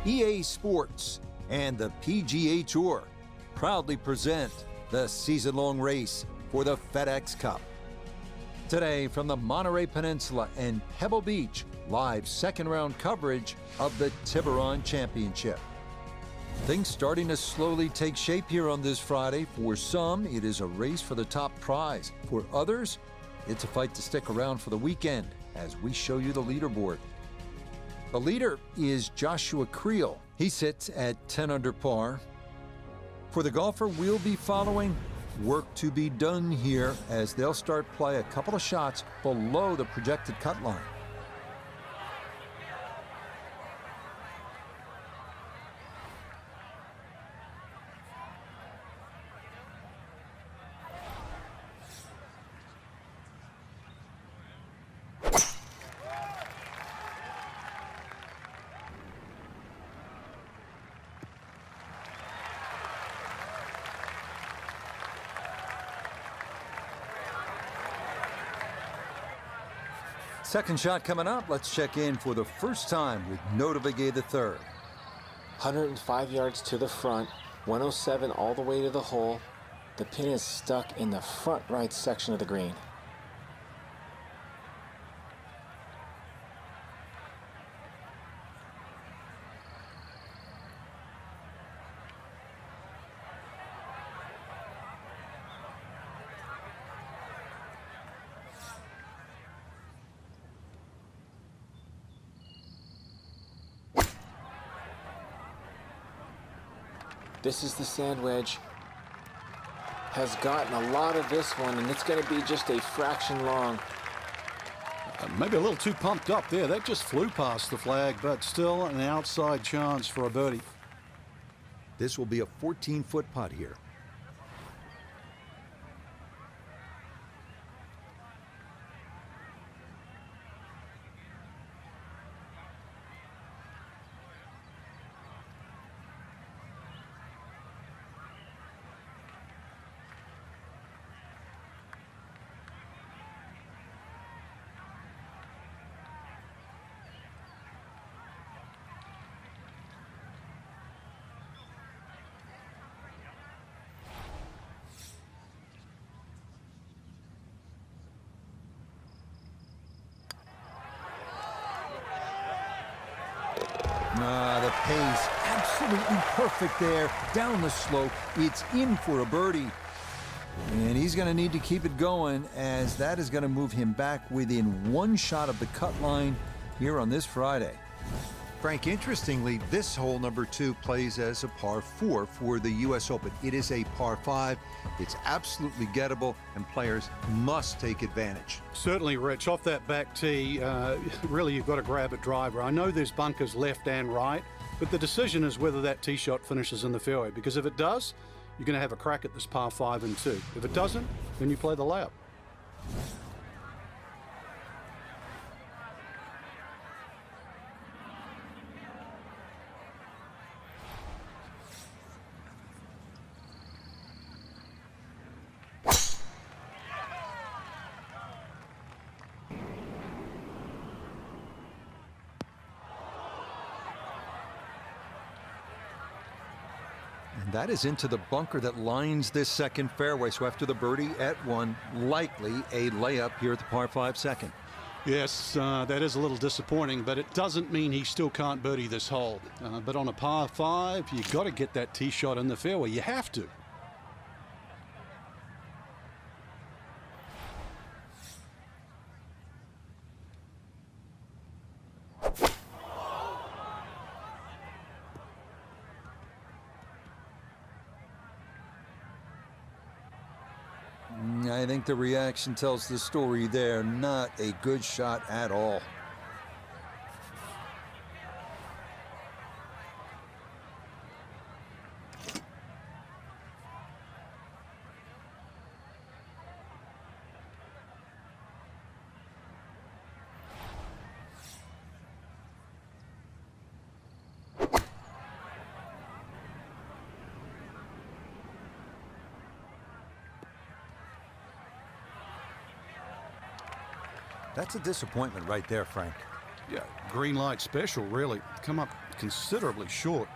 EA Sports and the PGA Tour proudly present the season-long race for the FedEx Cup. Today, from the Monterey Peninsula and Pebble Beach, live second-round coverage of the Tiburon Championship. Things starting to slowly take shape here on this Friday. For some, it is a race for the top prize. For others, it's a fight to stick around for the weekend as we show you the leaderboard. The leader is Joshua Creel. He sits at 10 under par. For the golfer we'll be following, work to be done here as they'll start play a couple of shots below the projected cut line. Second shot coming up. Let's check in for the first time with Notavigay III. 105 yards to the front, 107 all the way to the hole. The pin is stuck in the front right section of the green. This is the sand wedge. Has gotten a lot of this one, and it's going to be just a fraction long. Maybe a little too pumped up there. That just flew past the flag, but still an outside chance for a birdie. This will be a 14-foot putt here. The pace, absolutely perfect there. Down the slope, it's in for a birdie. And he's going to need to keep it going, as that is going to move him back within one shot of the cut line here on this Friday. Frank, interestingly, this hole number 2 plays as a par 4 for the U.S. Open. It is a par 5. It's absolutely gettable, and players must take advantage. Certainly, Rich. Off that back tee, really you've got to grab a driver. I know there's bunkers left and right, but the decision is whether that tee shot finishes in the fairway, because if it does, you're going to have a crack at this par 5 and 2. If it doesn't, then you play the layup. That is into the bunker that lines this second fairway. So after the birdie at 1, likely a layup here at the par 5 second. Yes, that is a little disappointing, but it doesn't mean he still can't birdie this hole. But on a par 5, you got to get that tee shot in the fairway. You have to. I think the reaction tells the story there. Not a good shot at all. That's a disappointment right there, Frank. Yeah, green light special, really. Come up considerably short.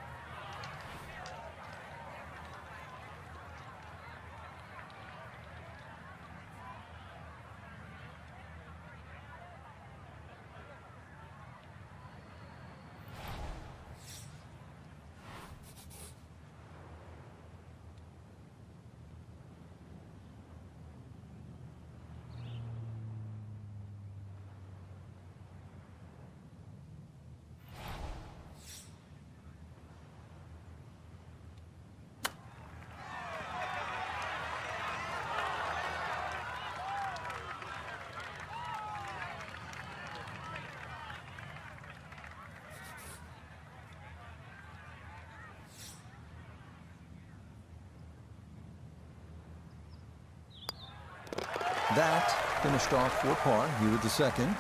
That finished off for par. He with the second.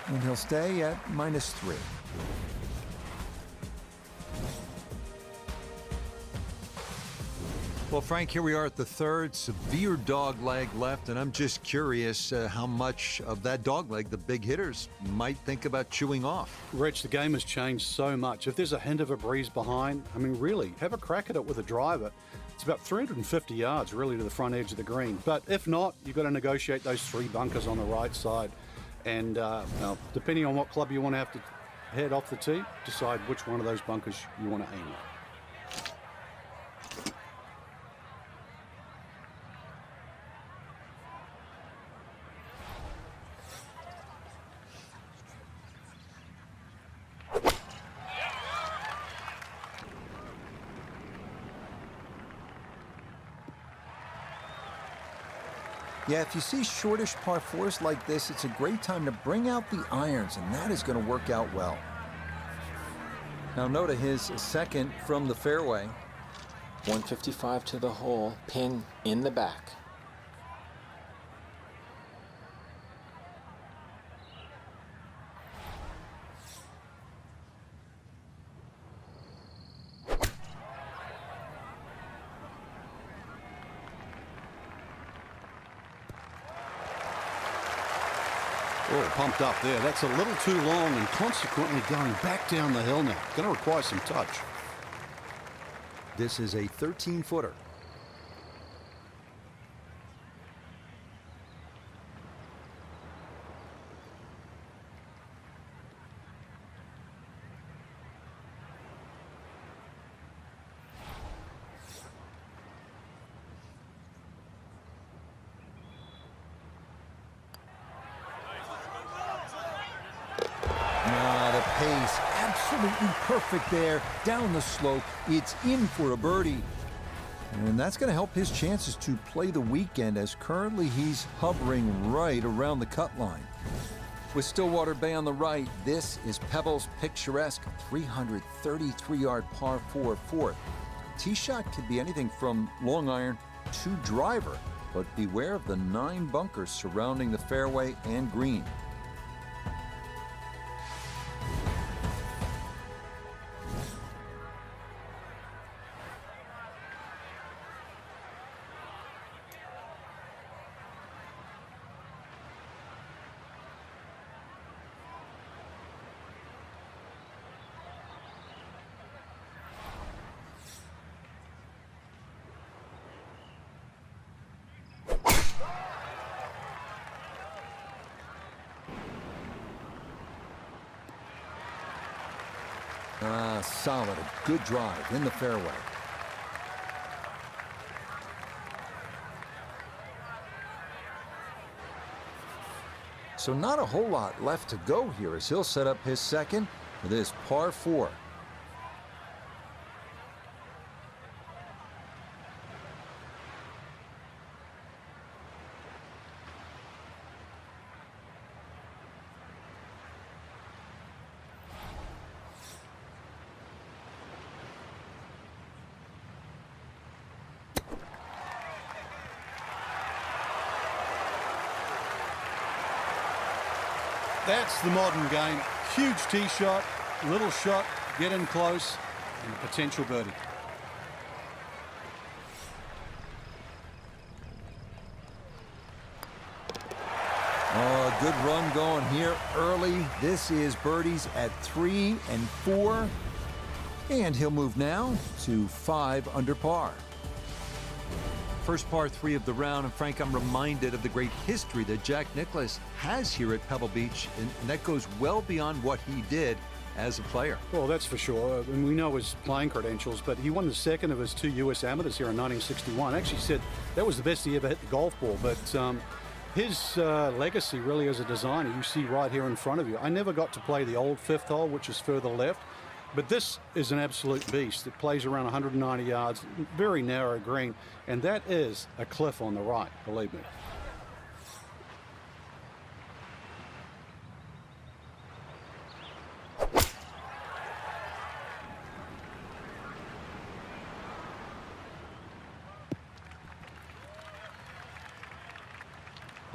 And he'll stay at -3. Well, Frank, here we are at the third. Severe dog leg left, and I'm just curious how much of that dog leg the big hitters might think about chewing off. Rich, the game has changed so much. If there's a hint of a breeze behind, I mean, really, have a crack at it with a driver. It's about 350 yards, really, to the front edge of the green. But if not, you've got to negotiate those 3 bunkers on the right side. And well, depending on what club you want to have to head off the tee, decide which one of those bunkers you want to aim at. Yeah, if you see shortish par 4s like this, it's a great time to bring out the irons, and that is going to work out well. Now Noda, his second from the fairway. 155 to the hole, pin in the back. Oh, pumped up there. That's a little too long and consequently going back down the hill now. Going to require some touch. This is a 13-footer. The pace, absolutely perfect there. Down the slope, it's in for a birdie. And that's going to help his chances to play the weekend, as currently he's hovering right around the cut line. With Stillwater Bay on the right, this is Pebble's picturesque 333-yard par 4 fourth. Tee shot could be anything from long iron to driver, but beware of the 9 bunkers surrounding the fairway and green. Solid, a good drive in the fairway. So not a whole lot left to go here as he'll set up his second with his par 4. That's the modern game. Huge tee shot, little shot, get in close, and a potential birdie. Oh, a good run going here early. This is birdies at 3 and 4. And he'll move now to 5 under par. First par 3 of the round, and Frank, I'm reminded of the great history that Jack Nicklaus has here at Pebble Beach, and that goes well beyond what he did as a player. Well, that's for sure. And we know his playing credentials, but he won the second of his 2 U.S. amateurs here in 1961. Actually said that was the best he ever hit the golf ball, but his legacy really as a designer, you see right here in front of you. I never got to play the old 5th hole, which is further left, but this is an absolute beast. It plays around 190 yards, very narrow green, and that is a cliff on the right, believe me.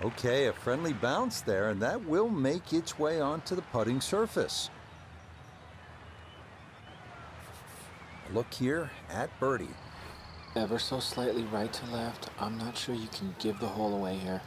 Okay, a friendly bounce there, and that will make its way onto the putting surface. Look here at birdie. Ever so slightly right to left. I'm not sure you can give the hole away here.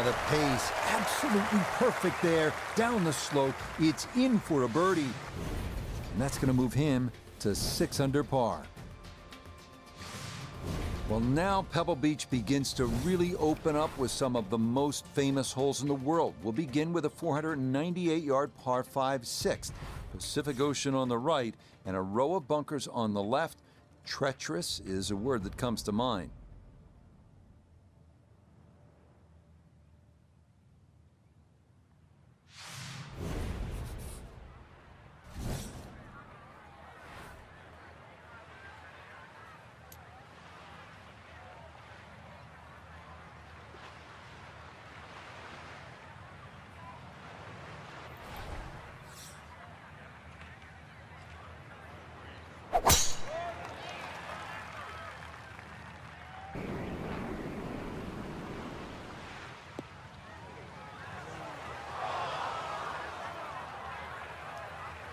The pace, absolutely perfect there. Down the slope, it's in for a birdie. And that's going to move him to 6 under par. Well, now Pebble Beach begins to really open up with some of the most famous holes in the world. We'll begin with a 498-yard par 5 6th. Pacific Ocean on the right and a row of bunkers on the left. Treacherous is a word that comes to mind.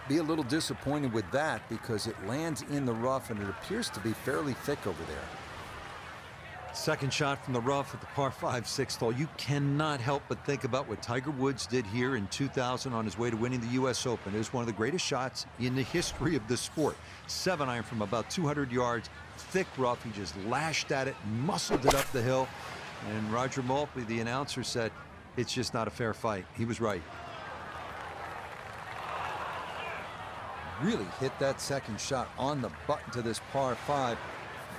Be a little disappointed with that because it lands in the rough and it appears to be fairly thick over there. Second shot from the rough at the par 5 6th hole. You cannot help but think about what Tiger Woods did here in 2000 on his way to winning the U.S. Open. It was one of the greatest shots in the history of the sport. 7-iron from about 200 yards, thick rough. He just lashed at it, muscled it up the hill, and Roger Maltby, the announcer, said, "It's just not a fair fight." He was right. Really hit that second shot on the button to this par 5,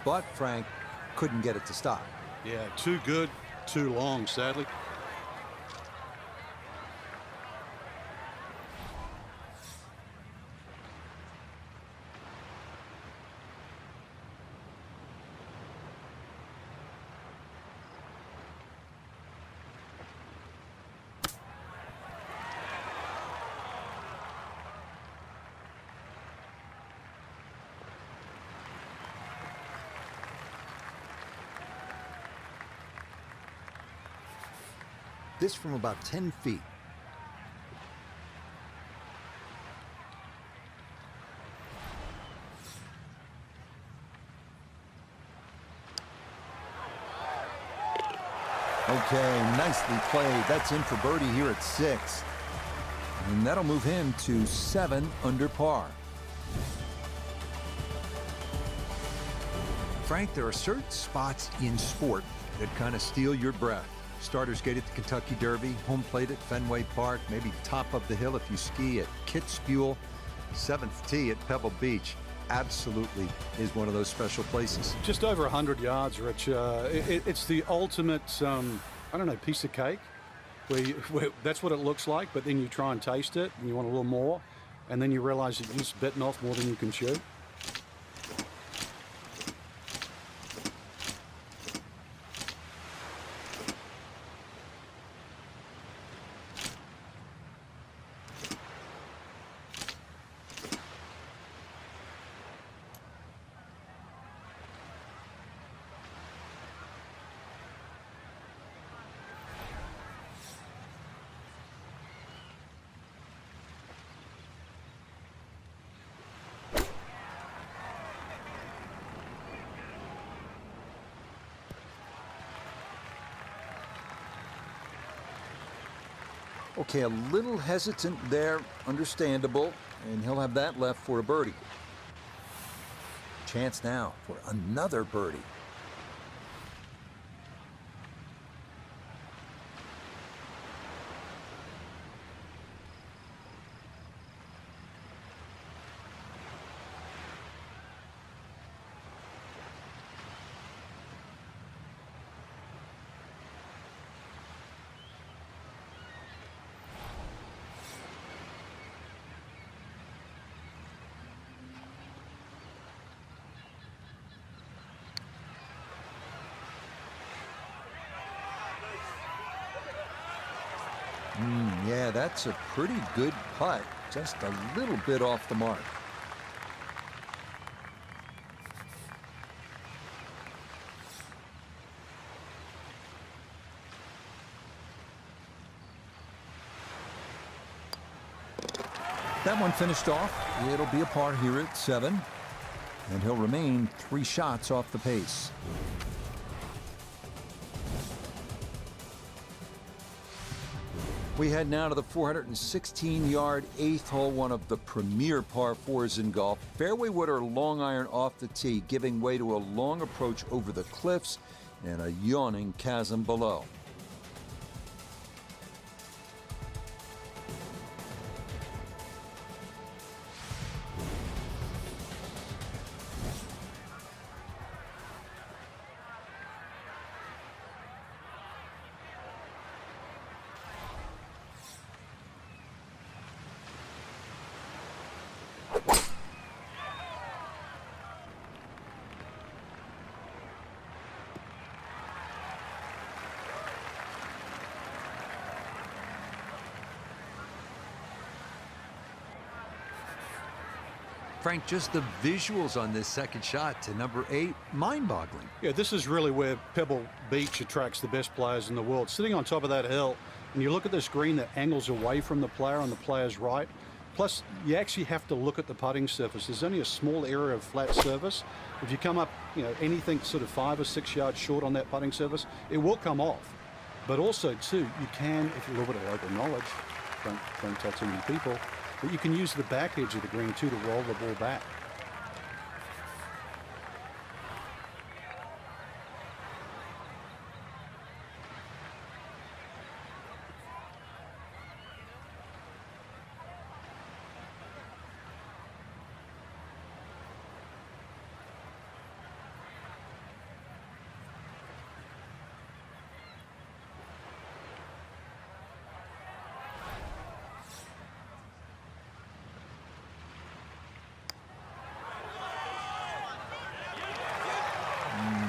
but Frank couldn't get it to stop. Yeah, too good, too long, sadly. This from about 10 feet. Okay, nicely played. That's in for birdie here at 6. And that'll move him to 7 under par. Frank, there are certain spots in sport that kind of steal your breath. Starters Gate at the Kentucky Derby, home plate at Fenway Park, maybe top of the hill if you ski at Kitzbühel, 7th tee at Pebble Beach. Absolutely is one of those special places. Just over 100 yards, Rich. It's the ultimate, I don't know, piece of cake. Where that's what it looks like, but then you try and taste it, and you want a little more, and then you realize that you've just bitten off more than you can chew. Okay, a little hesitant there, understandable, and he'll have that left for a birdie. Chance now for another birdie. Yeah, that's a pretty good putt. Just a little bit off the mark. That one finished off. It'll be a par here at 7. And he'll remain 3 shots off the pace. We head now to the 416-yard 8th hole, one of the premier par 4s in golf. Fairway wood or long iron off the tee, giving way to a long approach over the cliffs and a yawning chasm below. Frank, just the visuals on this second shot to number 8, mind-boggling. Yeah, this is really where Pebble Beach attracts the best players in the world. Sitting on top of that hill, and you look at this green that angles away from the player on the player's right. Plus, you actually have to look at the putting surface. There's only a small area of flat surface. If you come up, anything sort of 5 or 6 yards short on that putting surface, it will come off. But also, too, you can, if you have a little bit of local knowledge, don't tell too many people, but you can use the back edge of the green, too, to roll the ball back.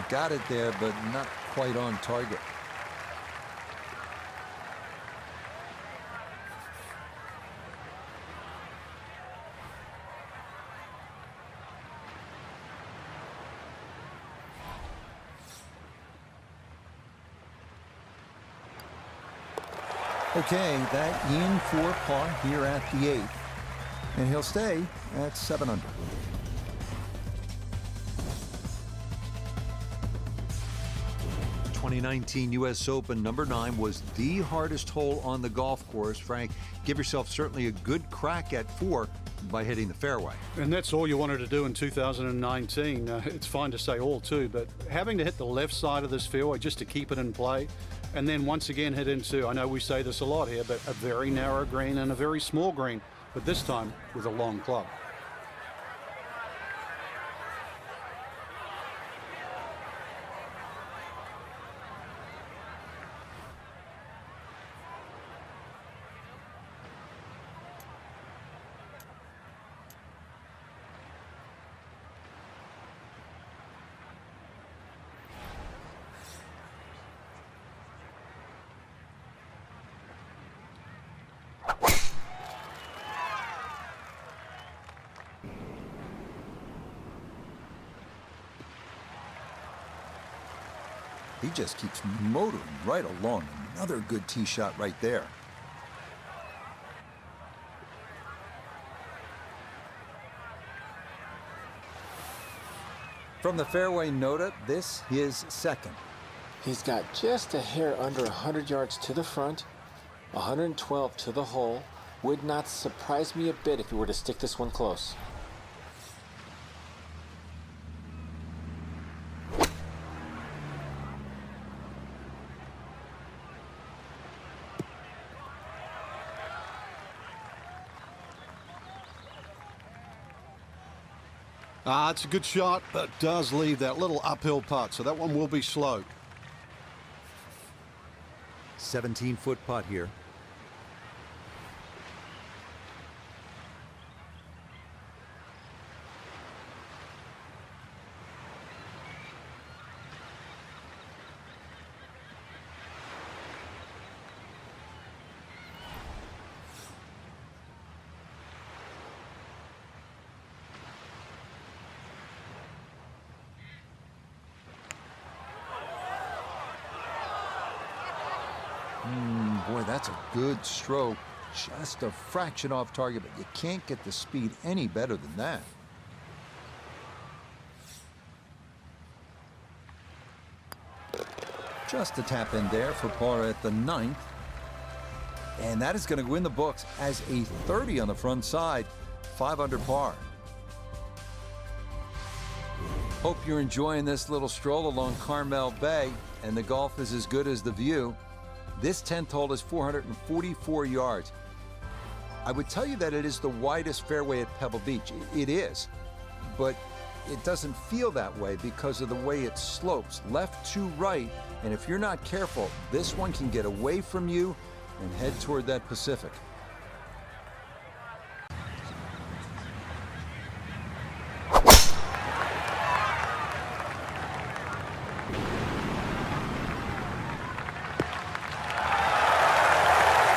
Got it there, but not quite on target. Okay, that in for par here at the 8th. And he'll stay at 7 under. 2019 U.S. Open number 9 was the hardest hole on the golf course. Frank, give yourself certainly a good crack at 4 by hitting the fairway. And that's all you wanted to do in 2019. It's fine to say all too, but having to hit the left side of this fairway just to keep it in play, and then once again hit into, I know we say this a lot here, but a very narrow green and a very small green, but this time with a long club. He just keeps motoring right along. Another good tee shot right there. From the fairway nota, this his second. He's got just a hair under 100 yards to the front, 112 to the hole. Would not surprise me a bit if he were to stick this one close. It's a good shot, but does leave that little uphill putt, so that one will be slow. 17-foot putt here. Boy, that's a good stroke. Just a fraction off target, but you can't get the speed any better than that. Just a tap in there for par at the 9th. And that is going to go in the books as a 30 on the front side, 5 under par. Hope you're enjoying this little stroll along Carmel Bay, and the golf is as good as the view. This 10th hole is 444 yards. I would tell you that it is the widest fairway at Pebble Beach. It is, but it doesn't feel that way because of the way it slopes left to right. And if you're not careful, this one can get away from you and head toward that Pacific.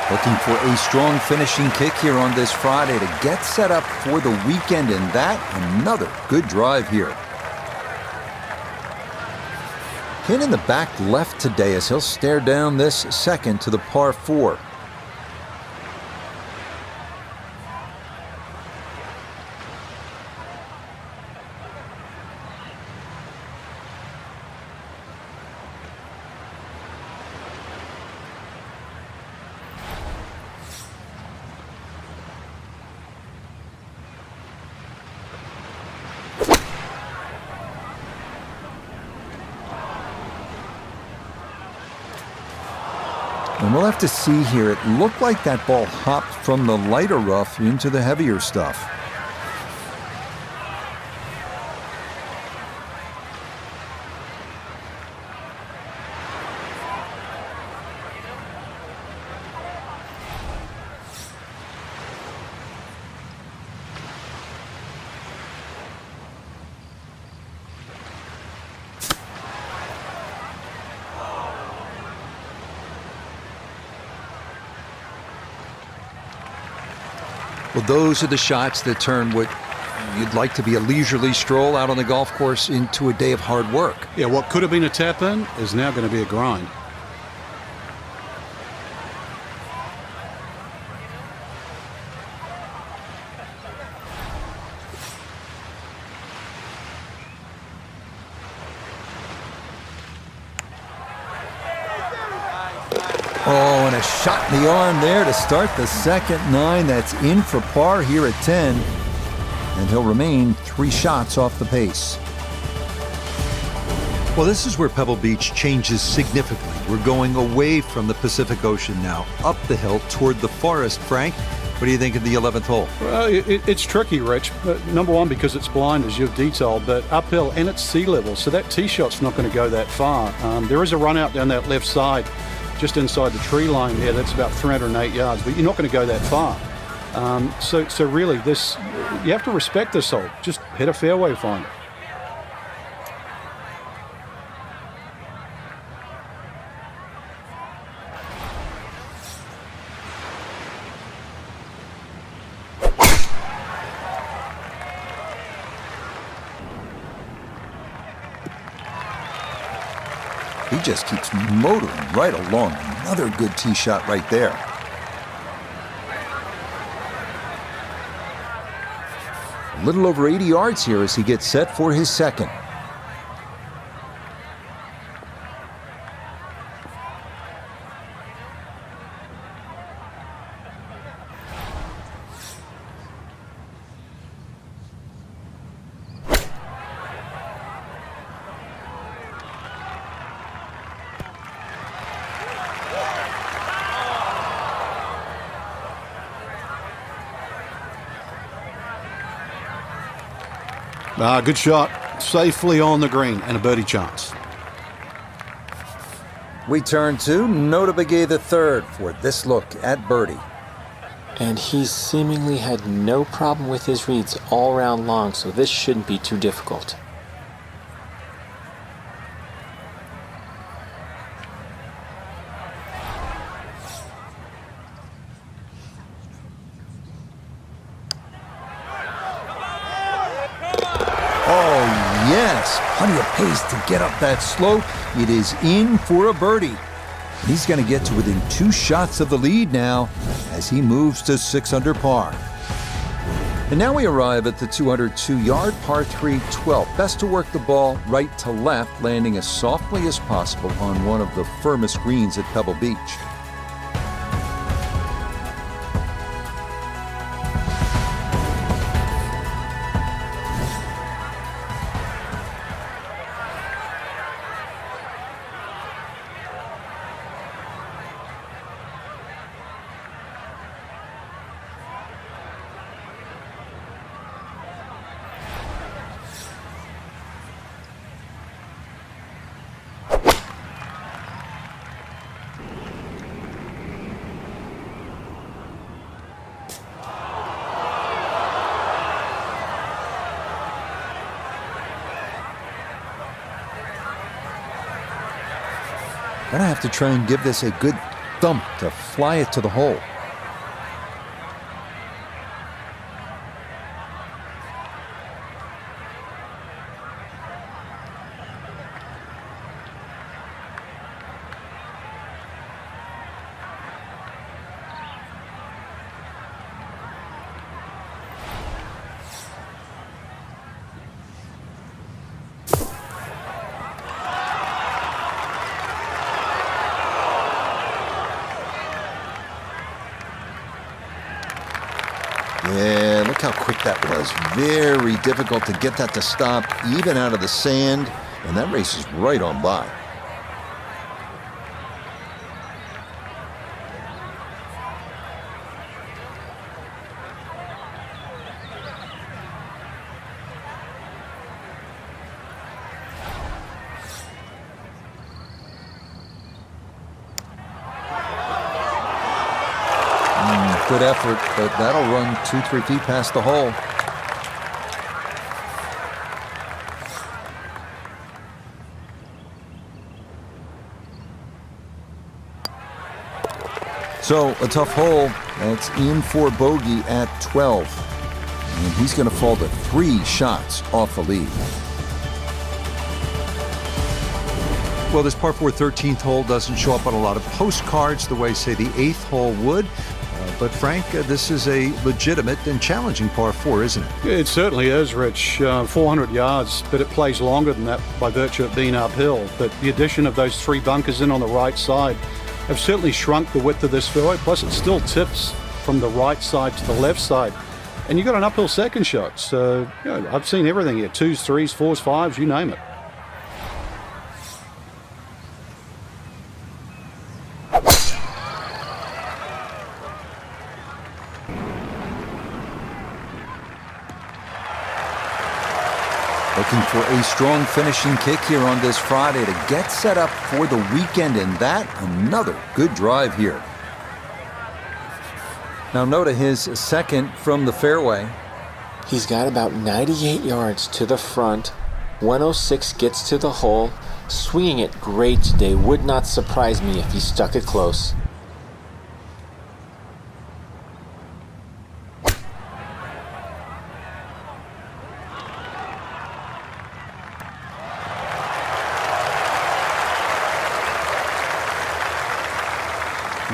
Looking for a strong finishing kick here on this Friday to get set up for the weekend, and that another good drive here. Pin in the back left today as he'll stare down this second to the par 4. And we'll have to see here. It looked like that ball hopped from the lighter rough into the heavier stuff. Well, those are the shots that turn what you'd like to be a leisurely stroll out on the golf course into a day of hard work. Yeah, what could have been a tap-in is now going to be a grind. Oh, and a shot in the arm there to start the second 9. That's in for par here at 10. And he'll remain 3 shots off the pace. Well, this is where Pebble Beach changes significantly. We're going away from the Pacific Ocean now, up the hill toward the forest. Frank, what do you think of the 11th hole? Well, it's tricky, Rich. Number one, because it's blind, as you've detailed, but uphill and it's sea level, so that tee shot's not going to go that far. There is a run out down that left side, just inside the tree line there. That's about 308 yards, but you're not going to go that far. So really, this, you have to respect this hole. Just hit a fairway finder. He just keeps motoring right along. Another good tee shot right there. A little over 80 yards here as he gets set for his second. Good shot. Safely on the green and a birdie chance. We turn to Nota Bogey the third for this look at birdie. And he seemingly had no problem with his reads all round long, so this shouldn't be too difficult. Oh, yes, plenty of pace to get up that slope. It is in for a birdie. He's going to get to within 2 shots of the lead now as he moves to 6 under par. And now we arrive at the 202-yard par 3 12th. Best to work the ball right to left, landing as softly as possible on one of the firmest greens at Pebble Beach. Gonna have to try and give this a good thump to fly it to the hole. Yeah, look how quick that was. Very difficult to get that to stop, even out of the sand, and that race is right on by. Good effort, but that'll run 2-3 feet past the hole. So a tough hole. That's in for bogey at 12. And he's going to fall to 3 shots off the lead. Well, this par 4 13th hole doesn't show up on a lot of postcards the way, say, the 8th hole would. But, Frank, this is a legitimate and challenging par 4, isn't it? It certainly is, Rich. 400 yards, but it plays longer than that by virtue of being uphill. But the addition of those 3 bunkers in on the right side have certainly shrunk the width of this fairway. Plus, it still tips from the right side to the left side. And you've got an uphill second shot. So, I've seen everything here. 2s, 3s, 4s, 5s, you name it. Looking for a strong finishing kick here on this Friday to get set up for the weekend, and that another good drive here. Now Nota his second from the fairway. He's got about 98 yards to the front. 106 gets to the hole. Swinging it great today. Would not surprise me if he stuck it close.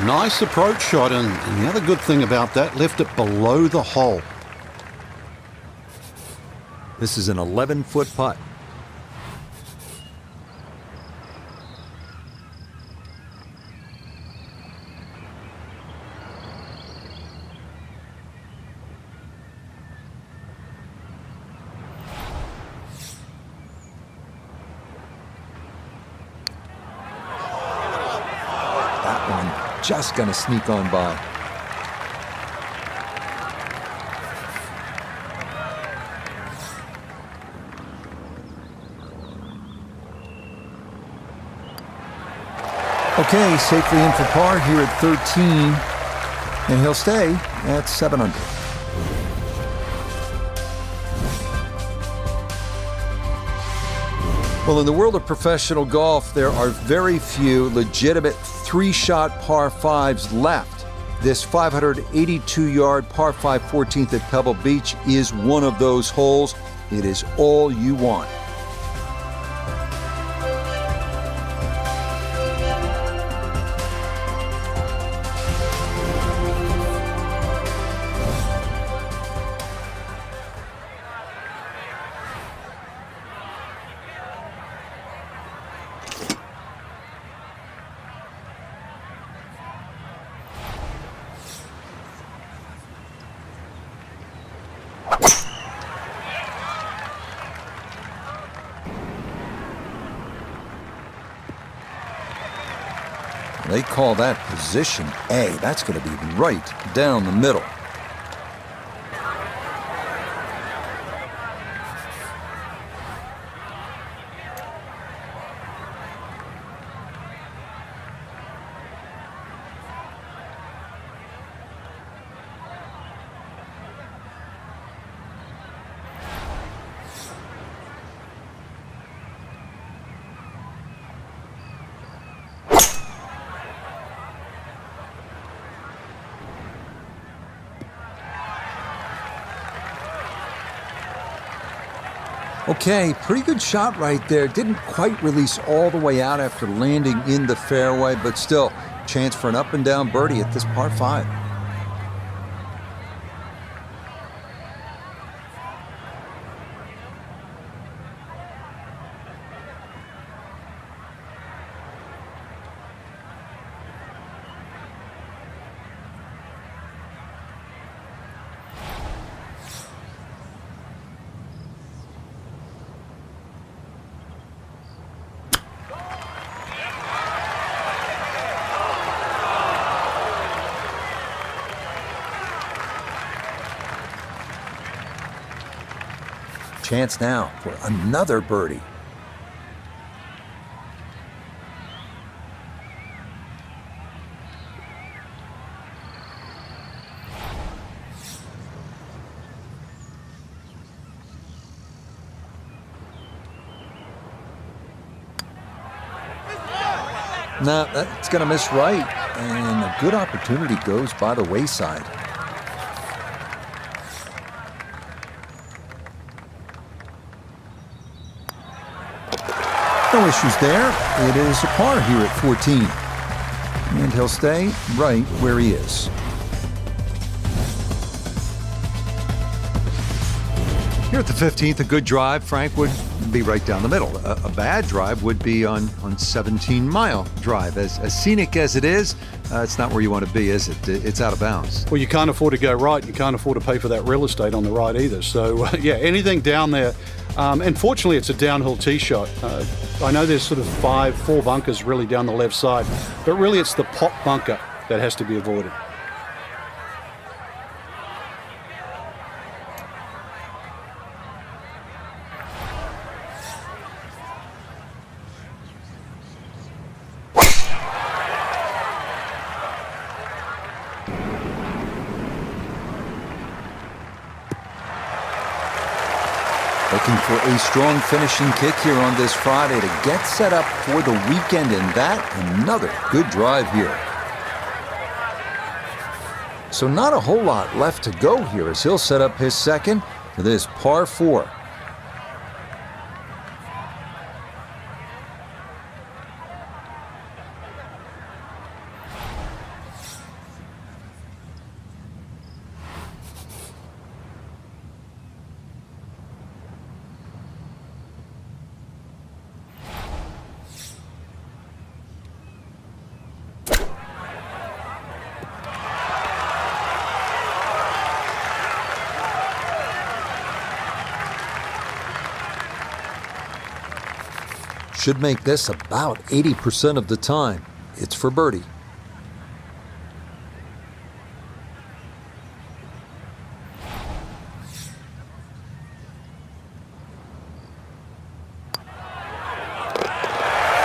Nice approach shot, and the other good thing about that, left it below the hole. This is an 11-foot putt. That one just going to sneak on by. Okay, safely in for par here at 13, and he'll stay at 7 under. Well, in the world of professional golf, there are very few legitimate three-shot par fives left. This 582-yard par 5 14th at Pebble Beach is one of those holes. It is all you want. They call that position A. That's going to be right down the middle. Okay, pretty good shot right there. Didn't quite release all the way out after landing in the fairway, but still, chance for an up and down birdie at this par 5. Chance now for another birdie. Now that's going to miss right, and a good opportunity goes by the wayside. No issues there. It is a par here at 14. And he'll stay right where he is. Here at the 15th, a good drive, Frank, would be right down the middle. A bad drive would be on 17-mile drive. As scenic as it is, it's not where you want to be, is it? It's out of bounds. Well, you can't afford to go right. You can't afford to pay for that real estate on the right either. So, yeah, anything down there. And fortunately, it's a downhill tee shot. I know there's sort of 4 bunkers really down the left side, but really it's the pop bunker that has to be avoided. Looking for a strong finishing kick here on this Friday to get set up for the weekend, and that another good drive here. So not a whole lot left to go here as he'll set up his second for this par 4. Should make this about 80% of the time. It's for birdie.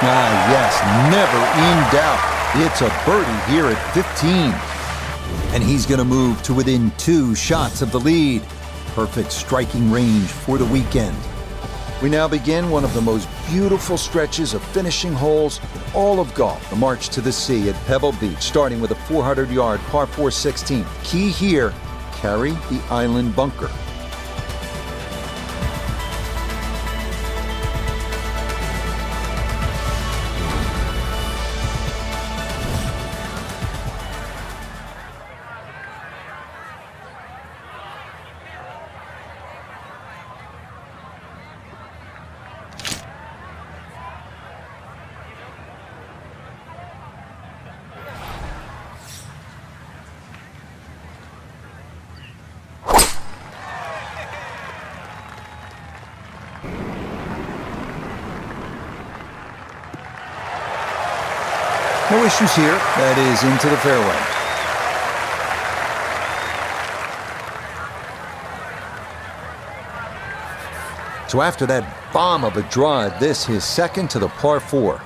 Ah, yes, It's never in doubt. It's a birdie here at 15. And he's going to move to within 2 shots of the lead. Perfect striking range for the weekend. We now begin one of the most beautiful stretches of finishing holes in all of golf, the March to the Sea at Pebble Beach, starting with a 400-yard par 4 16th. Key here, carry the island bunker. No issues here. That is into the fairway. So after that bomb of a drive, this is second to the par 4.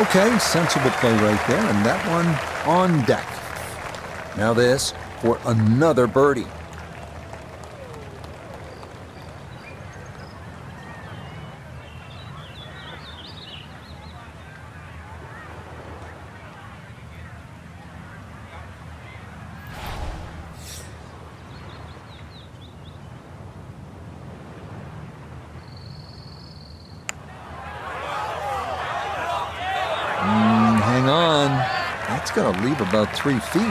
Okay, sensible play right there, and that one on deck. Now this for another birdie. Hang on. That's going to leave about 3 feet.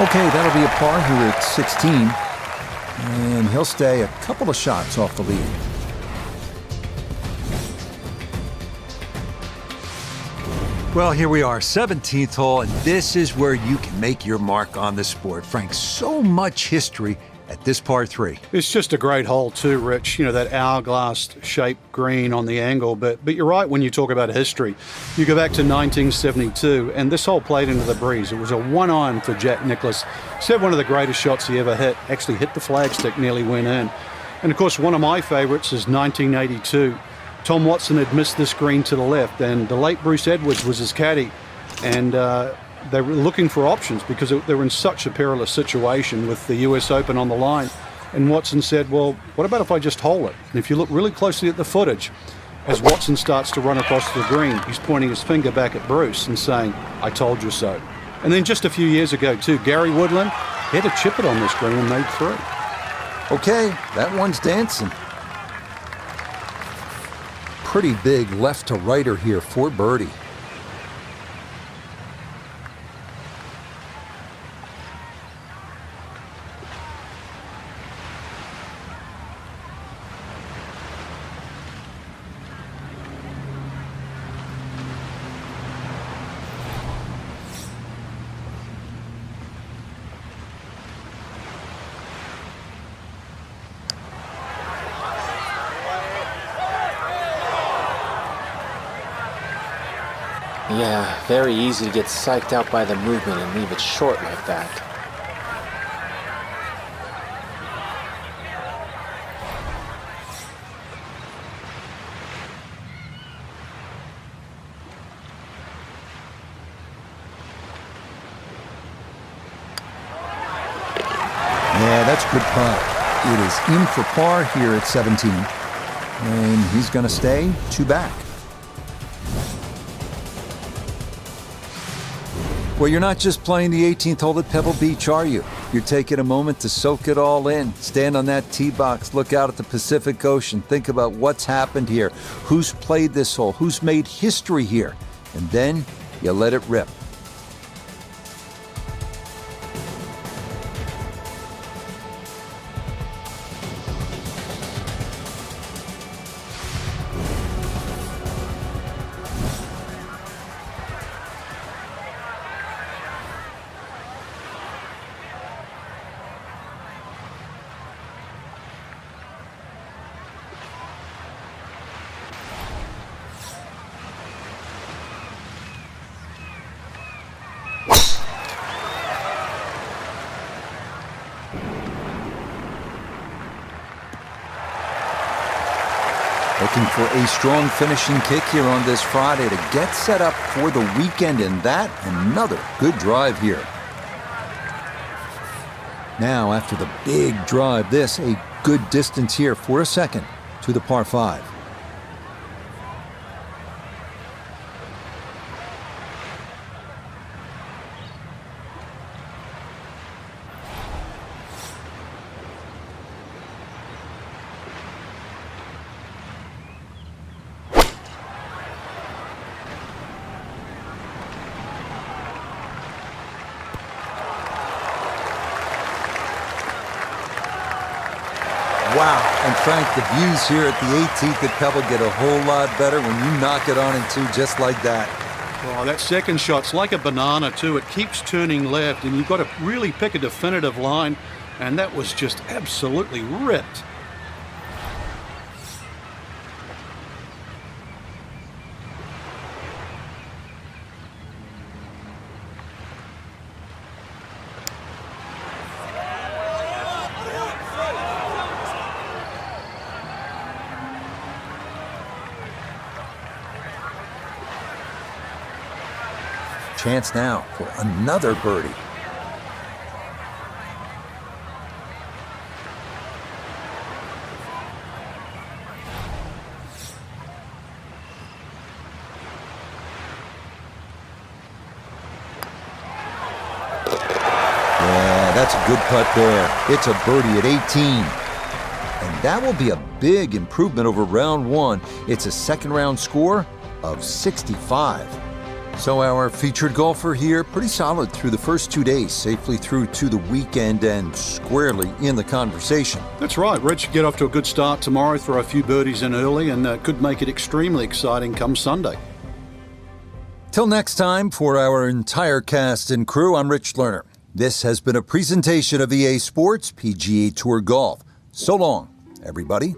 Okay, that'll be a par here at 16. And he'll stay a couple of shots off the lead. Well, here we are, 17th hole, and this is where you can make your mark on the sport. Frank, so much history at this par 3. It's just a great hole too, Rich. You know, that hourglass-shaped green on the angle. But you're right when you talk about history. You go back to 1972, and this hole played into the breeze. It was a one-iron for Jack Nicklaus. Said one of the greatest shots he ever hit. Actually hit the flagstick, nearly went in. And, of course, one of my favorites is 1982. Tom Watson had missed this green to the left, and the late Bruce Edwards was his caddy. And they were looking for options because they were in such a perilous situation with the US Open on the line. And Watson said, well, what about if I just hole it? And if you look really closely at the footage, as Watson starts to run across the green, he's pointing his finger back at Bruce and saying, I told you so. And then just a few years ago, too, Gary Woodland, he had to chip it on this green and made 3. Okay, that one's dancing. Pretty big left to righter here for birdie. Yeah, very easy to get psyched out by the movement and leave it short like that. Yeah, that's a good putt. It is in for par here at 17. And he's going to stay 2 back. Well, you're not just playing the 18th hole at Pebble Beach, are you? You're taking a moment to soak it all in. Stand on that tee box, look out at the Pacific Ocean, think about what's happened here, who's played this hole, who's made history here, and then you let it rip. Looking for a strong finishing kick here on this Friday to get set up for the weekend, and that another good drive here. Now, after the big drive, this a good distance here for a second to the par 5. Wow, and Frank, the views here at the 18th at Pebble get a whole lot better when you knock it on in 2 just like that. Oh, that second shot's like a banana too. It keeps turning left, and you've got to really pick a definitive line, and that was just absolutely ripped. Chance now for another birdie. Yeah, that's a good putt there. It's a birdie at 18. And that will be a big improvement over round 1. It's a second round score of 65. So our featured golfer here, pretty solid through the first 2 days, safely through to the weekend and squarely in the conversation. That's right. Red should get off to a good start tomorrow, throw a few birdies in early, and could make it extremely exciting come Sunday. Till next time, for our entire cast and crew, I'm Rich Lerner. This has been a presentation of EA Sports PGA Tour Golf. So long, everybody.